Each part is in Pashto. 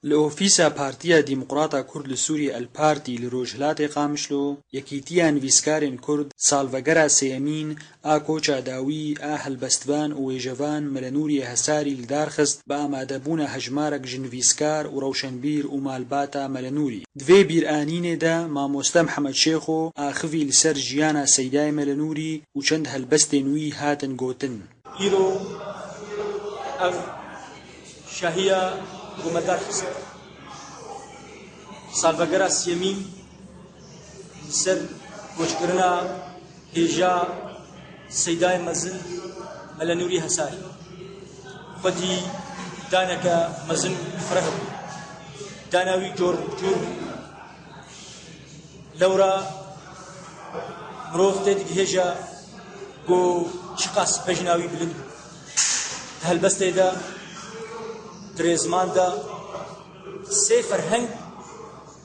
لأوفيسا بارتيا ديمقراطا كرد لسوريا البارتي لروجهلات قامشلو يكيتيان فيسكارين كرد سالفاقرا سيامين كوچا داوي هلبستبان ويجفان ملنوري هساري لدارخست بامادبونا هجمارك جنفيسكار وروشنبير ومالباتا ملنوري دوي بيرانين دا ماموستا محمد شيخو آخفي لسر جيانا سيداي ملنوري وچند هلبستنوي هاتن قوتن إيرو شاهية ومدار خست سالفاقرا سيامين سر وشكرنا هجا سيداي مزن ملنوري هساري خدي دانك مزن فرهب داناوي جور لورا مروف تيدك هجا قو شقاس بجناوي بلند هالبستي دا دريزمان دا سيفر هنگ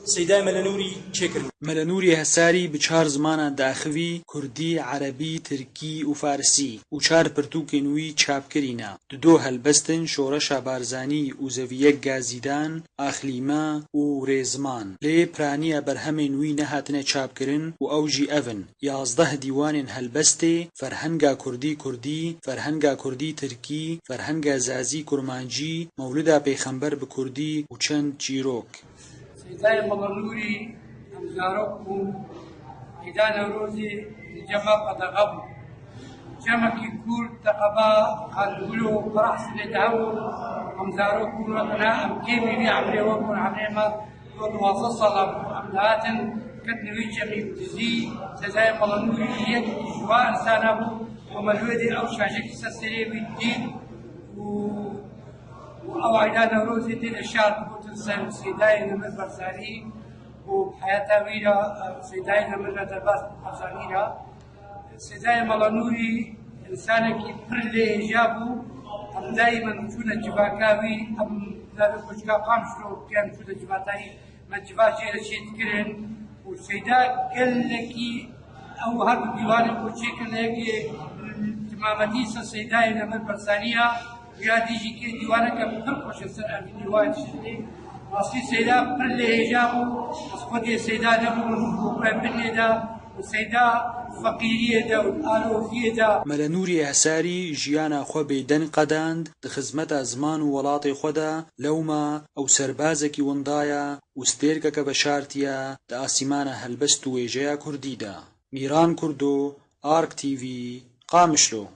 سيداي ملنوري چكرن ملنوري هساري بچار زمانا داخوي كردي عربي تركي وفارسي وچار پرتوكنوي چاپكرينا دو هلبستن شورشا بارزاني وزويك غازيدان اخليما وريزمان لي برانيا برهمنوي نهاتنا چاپكرن واوجي اون 11 ديوان هلبستي فرهنگا كردي فرهنگا كردي تركي فرهنگا زازي كرمانجي مولدا پیغمبر بكردي وچند چيروك سيداي ملنوري أمزاركم إذا نوروزي جمع قدغب جمعكي كور تقبا قلقلو برحس لدهو أمزاركم رقنا أمكيمي بي عمري وكون عمريما كون وصصلا أمدهاتن كتنوي جميع تزي سيداي ملنوري يد جواء إنسانه وملودي أو شاشك سسري بالدين أو عيدا نوروزي دين الشعر سيداي نمر برساني وحياتا ويرا سيداي نمر درباس برسانيرا سيداي ملنوري إنسانكي برلي إجابو أم دائما شونا جباكاوي أم ذلك وشكا قامشلو كان شونا جباتاي ما جبا جيرا شيت كرن وسيدا قال لكي أو هرب ديوانك وشيكن لكي تمامتيسا سيداي نمر برسانيرا ويادي جيكي ديوانك بخلقش السنة في ديوان شدي وصي سيدا برلي هجابو وصفدي سيدا نبو وبربني دا وسيدا فقيرية دا والآلوفية دا ملنوري هساري جيانا خو بيدن قداند دخزمت زمان ولاطي خدا لوما او سربازكي وندايا وستيركك بشارتيا دا آسيمانا هلبست ويجيا كرديدا ميران كردو آرك تي في قامشلو